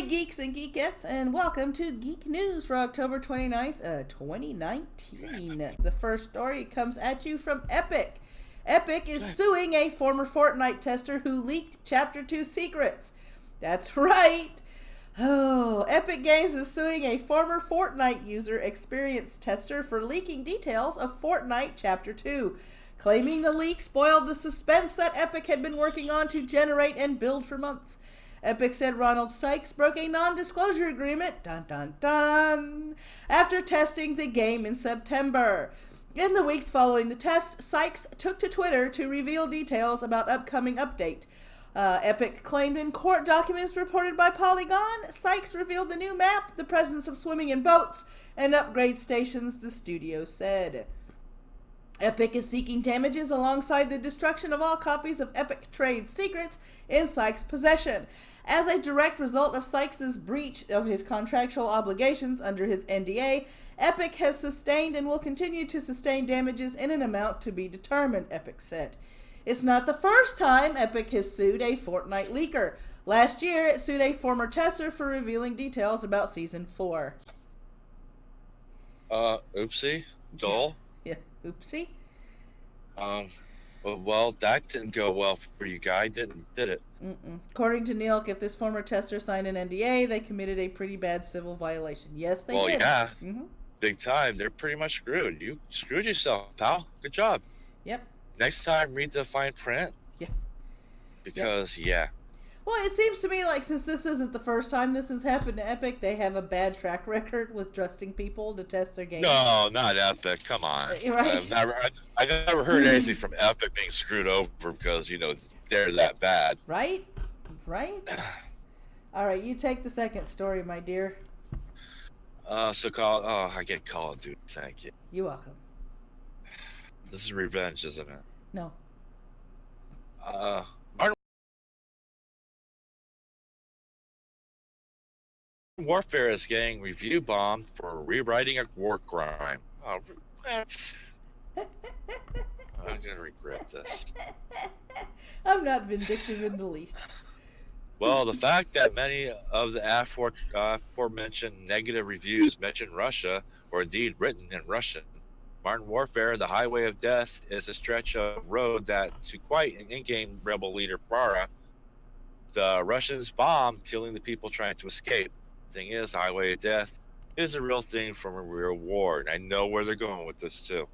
geeks and geekettes, and welcome to Geek News for October 29th, 2019. The first story comes at you from Epic. Epic is suing a former Fortnite tester who leaked Chapter 2 secrets. That's right. Oh, Epic Games is suing a former Fortnite user experience tester for leaking details of Fortnite Chapter 2, claiming the leak spoiled the suspense that Epic had been working on to generate and build for months. Epic said Ronald Sykes broke a non-disclosure agreement, dun dun dun, after testing the game in September. In the weeks following the test, Sykes took to Twitter to reveal details about upcoming update. Epic claimed in court documents reported by Polygon, Sykes revealed the new map, the presence of swimming in boats, and upgrade stations, the studio said. Epic is seeking damages alongside the destruction of all copies of Epic trade secrets in Sykes' possession. As a direct result of Sykes' breach of his contractual obligations under his NDA, Epic has sustained and will continue to sustain damages in an amount to be determined, Epic said. It's not the first time Epic has sued a Fortnite leaker. Last year, it sued a former tester for revealing details about Season 4. Oopsie? Dull? Yeah, oopsie. Well, that didn't go well for you guy, did it? According to Neilk, if this former tester signed an NDA, they committed a pretty bad civil violation. Yes, they did. Well, yeah. Big time. They're pretty much screwed. You screwed yourself, pal. Good job. Yep. Next time, read the fine print. Yeah. Because, yeah. Well, it seems to me like since this isn't the first time this has happened to Epic, they have a bad track record with trusting people to test their games. No, not Epic. Come on. Right? I've never heard anything from Epic being screwed over because, they're that bad. Right? Right? All right, you take the second story, my dear. I get Call of Duty. Thank you. You're welcome. This is revenge, isn't it? No. Modern Warfare is getting review bombed for rewriting a war crime. Oh, I'm gonna regret this. I'm not vindictive in the least. Well, the fact that many of the aforementioned negative reviews mention Russia, or indeed written in Russian. Modern Warfare, the Highway of Death, is a stretch of road that, to quite an in-game rebel leader, Bara, the Russians bombed, killing the people trying to escape. The thing is, the Highway of Death is a real thing from a real war, and I know where they're going with this, too.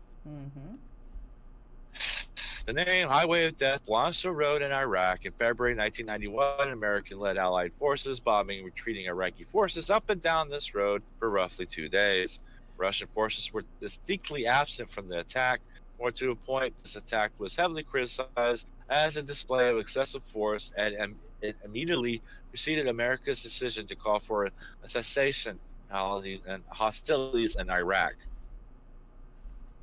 The name Highway of Death belongs to a road in Iraq. In February 1991, American-led Allied forces bombing retreating Iraqi forces up and down this road for roughly 2 days. Russian forces were distinctly absent from the attack. More to the point, this attack was heavily criticized as a display of excessive force, and it immediately preceded America's decision to call for a cessation and hostilities in Iraq.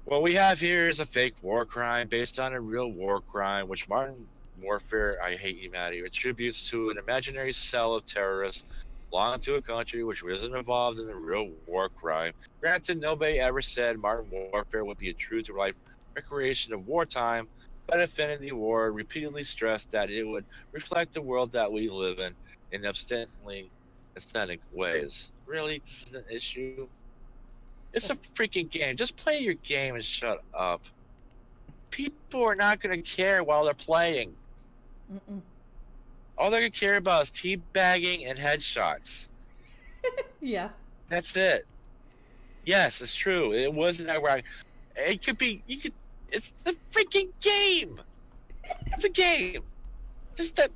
What we have here is a fake war crime based on a real war crime, which Modern Warfare, I hate you, Maddie, attributes to an imaginary cell of terrorists belonging to a country which wasn't involved in the real war crime. Granted, nobody ever said Modern Warfare would be a true-to-life recreation of wartime, but Infinity Ward repeatedly stressed that it would reflect the world that we live in authentic ways. Really, this is an issue? It's a freaking game. Just play your game and shut up. People are not going to care while they're playing. All they're going to care about is teabagging and headshots. Yeah. That's it. Yes, it's true. It wasn't Iraq. It could be, it's the freaking game. It's a game.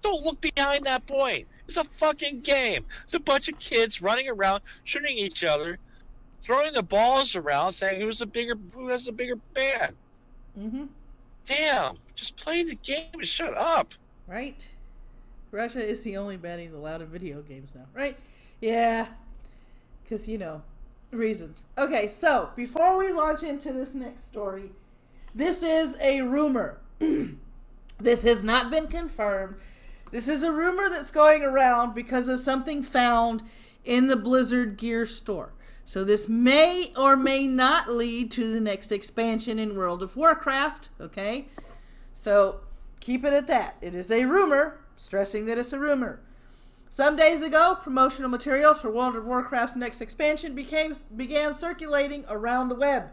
Don't look behind that point. It's a fucking game. It's a bunch of kids running around, shooting each other, throwing the balls around, saying who has the bigger band. Damn, just play the game and shut up. Right. Russia is the only baddies allowed in video games now, right? Yeah, because, reasons. Okay, so before we launch into this next story, this is a rumor. This has not been confirmed. This is a rumor that's going around because of something found in the Blizzard Gear store. So this may or may not lead to the next expansion in World of Warcraft, okay? So keep it at that. It is a rumor, stressing that it's a rumor. Some days ago, promotional materials for World of Warcraft's next expansion began circulating around the web.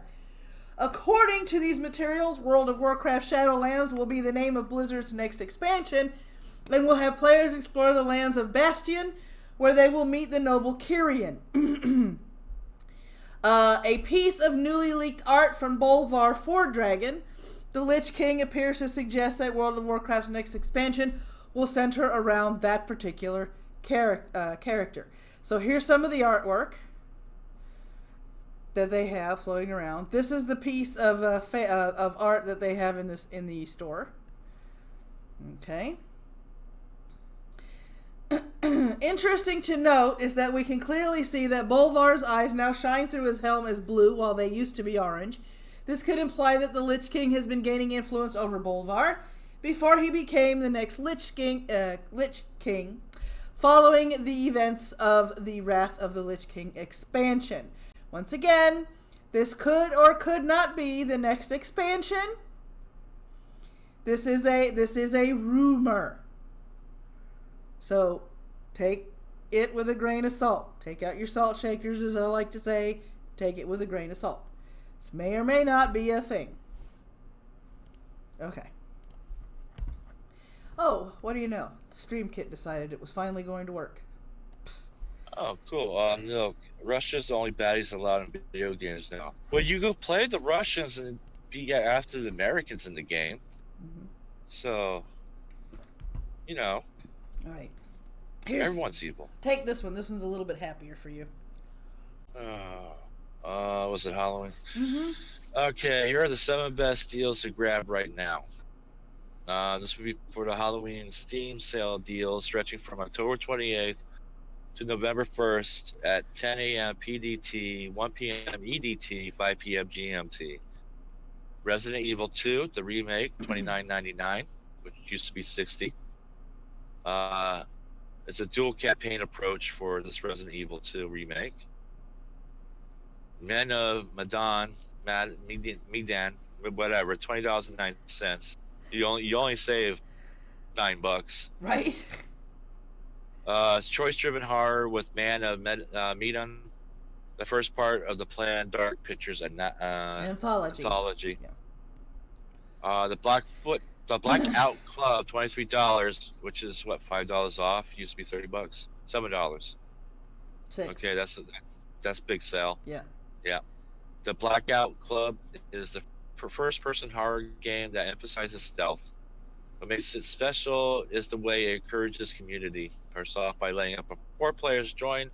According to these materials, World of Warcraft Shadowlands will be the name of Blizzard's next expansion, and will have players explore the lands of Bastion, where they will meet the noble Kyrian. A piece of newly leaked art from Bolvar Fordragon, the Lich King, appears to suggest that World of Warcraft's next expansion will center around that particular character. So here's some of the artwork that they have floating around. This is the piece of art that they have in the store. Okay. Interesting to note is that we can clearly see that Bolvar's eyes now shine through his helm as blue while they used to be orange. This could imply that the Lich King has been gaining influence over Bolvar before he became the next Lich King, following the events of the Wrath of the Lich King expansion. Once again, this could or could not be the next expansion. This is a rumor. So take it with a grain of salt. Take out your salt shakers, as I like to say. Take it with a grain of salt. This may or may not be a thing. Okay. Oh, what do you know? StreamKit decided it was finally going to work. Oh, cool. No, Russia's the only baddies allowed in video games now. Well, you go play the Russians and be after the Americans in the game. Mm-hmm. So, you know. All right. Everyone's evil. Take this one. This one's a little bit happier for you. Was it Halloween? Mm-hmm. Okay, here are the 7 best deals to grab right now. This would be for the Halloween Steam sale deals stretching from October 28th to November 1st at 10 a.m. PDT, 1 p.m. EDT, 5 p.m. GMT. Resident Evil 2, the remake, $29.99, which used to be $60. It's a dual campaign approach for this Resident Evil 2 remake. Men of Medan, whatever, $20.09. You only save $9. Right. It's choice-driven horror with Man of Medan, the first part of the planned Dark Pictures anthology. Yeah. The Blackout Club, $23, which is what, $5 off. Used to be $30, $7. $6. Okay, that's big sale. Yeah. Yeah. The Blackout Club is the first-person horror game that emphasizes stealth. What makes it special is the way it encourages community. First off, by laying up 4 players join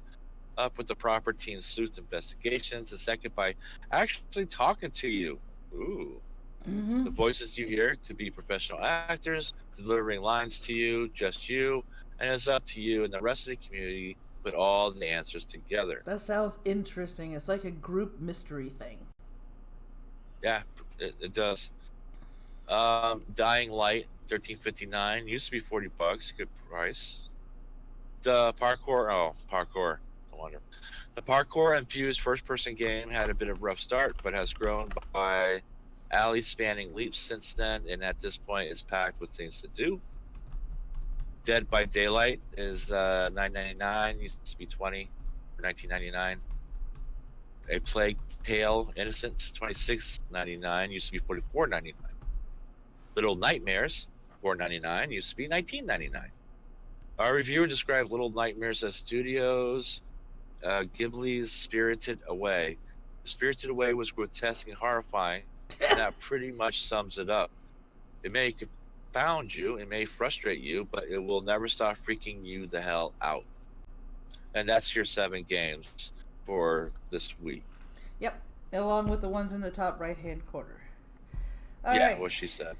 up with the proper team sleuth investigations. The second, by actually talking to you. Ooh. Mm-hmm. The voices you hear could be professional actors delivering lines to you, just you, and it's up to you and the rest of the community to put all the answers together. That sounds interesting. It's like a group mystery thing. Yeah, it does. Dying Light, $13.59, used to be $40, good price. The parkour, no wonder. The parkour-infused first-person game had a bit of a rough start, but has grown by alley-spanning leaps since then, and at this point is packed with things to do. Dead by Daylight is $9.99, used to be $20 for $19.99. A Plague Tale Innocence, $26.99, used to be $44.99. Little Nightmares, $4.99, used to be $19.99. Our reviewer described Little Nightmares as Studios Ghibli's Spirited Away. Spirited Away was grotesque and horrifying, and that pretty much sums it up. It may confound you, it may frustrate you, but it will never stop freaking you the hell out. And that's your 7 games for this week. Yep, along with the ones in the top right-hand corner. All yeah, right. what she said.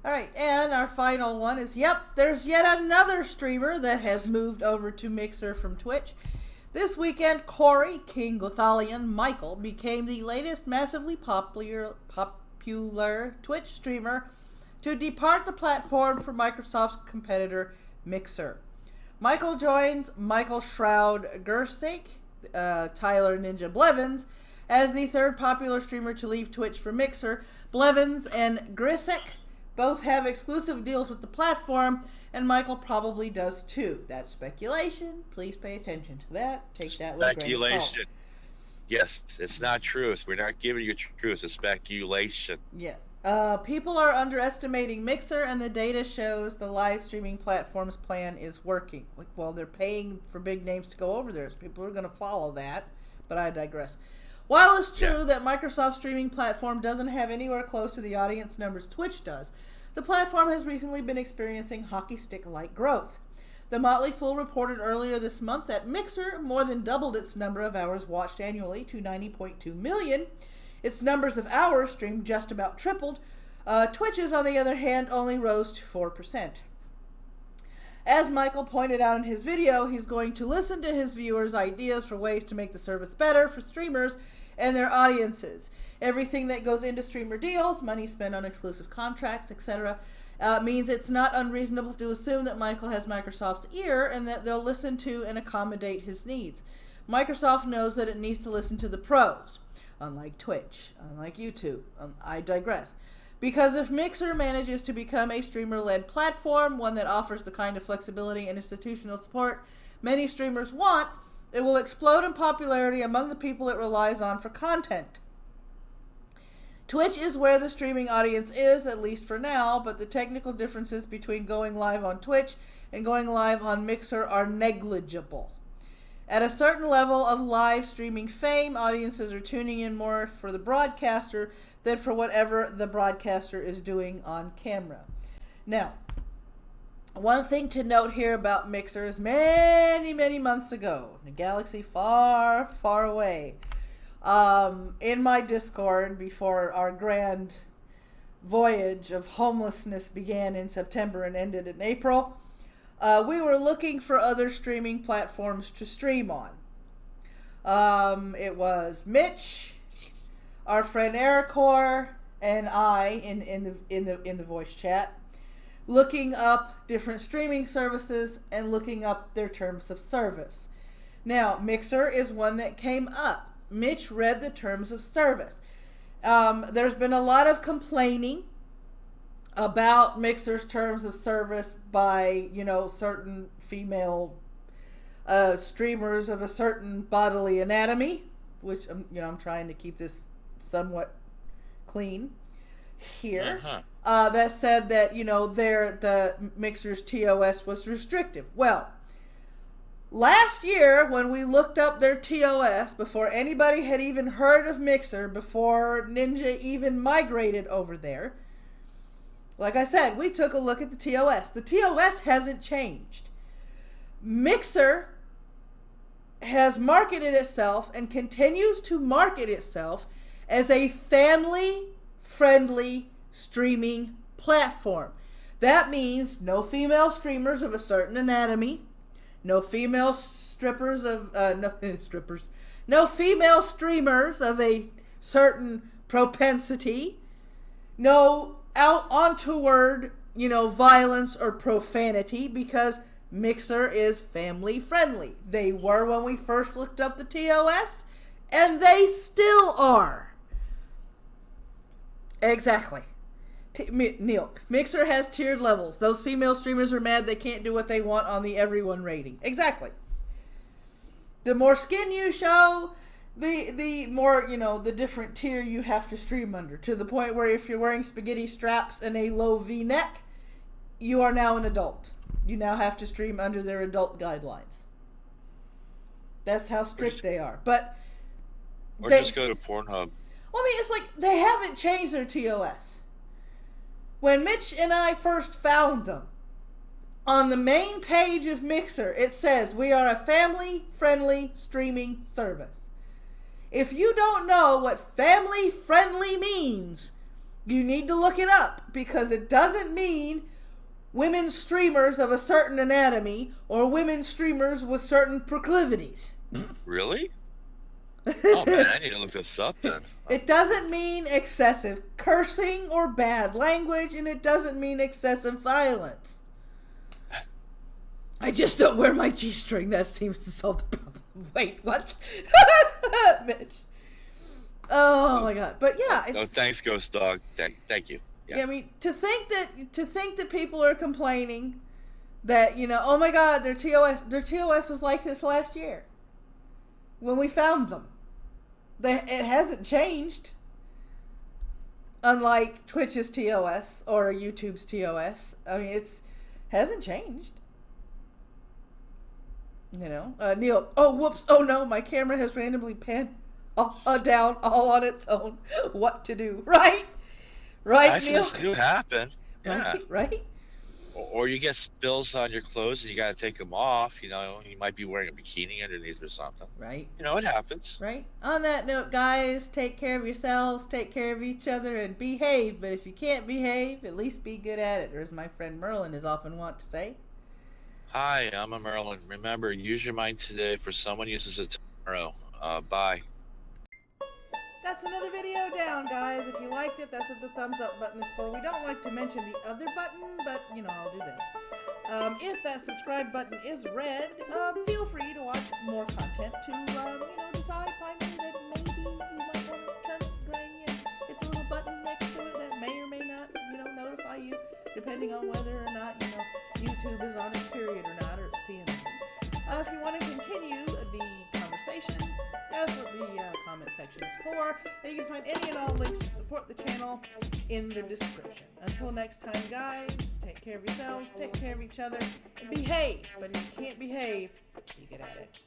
All right, and our final one is, there's yet another streamer that has moved over to Mixer from Twitch. This weekend, Corey King Gothalion Michael became the latest massively popular Twitch streamer to depart the platform for Microsoft's competitor Mixer. Michael joins Michael Shroud Gersake, Tyler Ninja Blevins, as the third popular streamer to leave Twitch for Mixer. Blevins and Grisek Both have exclusive deals with the platform, and Michael probably does too. That's speculation. Please pay attention to that. Take that with a grain of salt. Speculation. Yes, it's not truth. We're not giving you truth. It's speculation. Yeah. People are underestimating Mixer, and the data shows the live streaming platform's plan is working. Well, they're paying for big names to go over there, so people are going to follow that, but I digress. While it's true that Microsoft's streaming platform doesn't have anywhere close to the audience numbers Twitch does, the platform has recently been experiencing hockey stick-like growth. The Motley Fool reported earlier this month that Mixer more than doubled its number of hours watched annually to 90.2 million. Its numbers of hours streamed just about tripled. Twitch's, on the other hand, only rose to 4%. As Michael pointed out in his video, he's going to listen to his viewers' ideas for ways to make the service better for streamers and their audiences. Everything that goes into streamer deals, money spent on exclusive contracts, etc., means it's not unreasonable to assume that Michael has Microsoft's ear and that they'll listen to and accommodate his needs. Microsoft knows that it needs to listen to the pros. Unlike Twitch, unlike YouTube. I digress. Because if Mixer manages to become a streamer-led platform, one that offers the kind of flexibility and institutional support many streamers want, it will explode in popularity among the people it relies on for content. Twitch is where the streaming audience is, at least for now, but the technical differences between going live on Twitch and going live on Mixer are negligible. At a certain level of live streaming fame, audiences are tuning in more for the broadcaster than for whatever the broadcaster is doing on camera. Now, one thing to note here about Mixer is many, many months ago, in a galaxy far, far away, in my Discord before our grand voyage of homelessness began in September and ended in April, we were looking for other streaming platforms to stream on. It was Mitch, our friend Ericor, and I in the voice chat, looking up different streaming services and looking up their terms of service. Now, Mixer is one that came up. Mitch read the terms of service. There's been a lot of complaining about Mixer's terms of service by, certain female streamers of a certain bodily anatomy, which, I'm trying to keep this somewhat clean here. That said that, the Mixer's TOS was restrictive. Well, last year, when we looked up their TOS, before anybody had even heard of Mixer, before Ninja even migrated over there, like I said, we took a look at the TOS. The TOS hasn't changed. Mixer has marketed itself and continues to market itself as a family-friendly streaming platform. That means no female streamers of a certain anatomy, no female strippers of no female streamers of a certain propensity, no out ontoward, violence or profanity, because Mixer is family friendly. They were when we first looked up the TOS, and they still are. Exactly. Neil, Mixer has tiered levels. Those female streamers are mad they can't do what they want on the everyone rating. Exactly. The more skin you show, the more, the different tier you have to stream under. To the point where if you're wearing spaghetti straps and a low V-neck, you are now an adult. You now have to stream under their adult guidelines. That's how strict they are. But just go to Pornhub. Well, it's like they haven't changed their TOS. When Mitch and I first found them, on the main page of Mixer, it says, we are a family-friendly streaming service. If you don't know what family-friendly means, you need to look it up, because it doesn't mean women streamers of a certain anatomy or women streamers with certain proclivities. Really? Oh man, I need to look this up then. It doesn't mean excessive cursing or bad language, and it doesn't mean excessive violence. I just don't wear my G-string. That seems to solve the problem. Wait, what? Mitch. Oh my god. But yeah. No, thanks, Ghost Dog. Thank you. Yeah. I mean, to think that people are complaining that, oh my God, their TOS was like this last year when we found them. It hasn't changed. Unlike Twitch's TOS or YouTube's TOS. I mean, hasn't changed. Neil, oh, whoops, oh no, my camera has randomly panned down all on its own. What to do, right? Right, Accidents Neil? do happen. Yeah. Right? Or you get spills on your clothes and you got to take them off. You might be wearing a bikini underneath or something. Right. It happens. Right. On that note, guys, take care of yourselves, take care of each other, and behave. But if you can't behave, at least be good at it, or as my friend Merlin is often wont to say. Hi, I'm a Merlin. Remember, use your mind today for someone uses it tomorrow. Bye. That's another video down, guys. If you liked it, that's what the thumbs up button is for. We don't like to mention the other button, but, I'll do this. If that subscribe button is red, feel free to watch more content to, decide finally that maybe you might want to turn it gray and it's a little button next to it that may or may not, notify you, depending on whether or not, YouTube is on its period or not, or it's PMC. If you want to continue the conversation, that's what the comment section is for. And you can find any and all links to support the channel in the description. Until next time, guys, take care of yourselves, take care of each other, and behave. But if you can't behave, you get at it.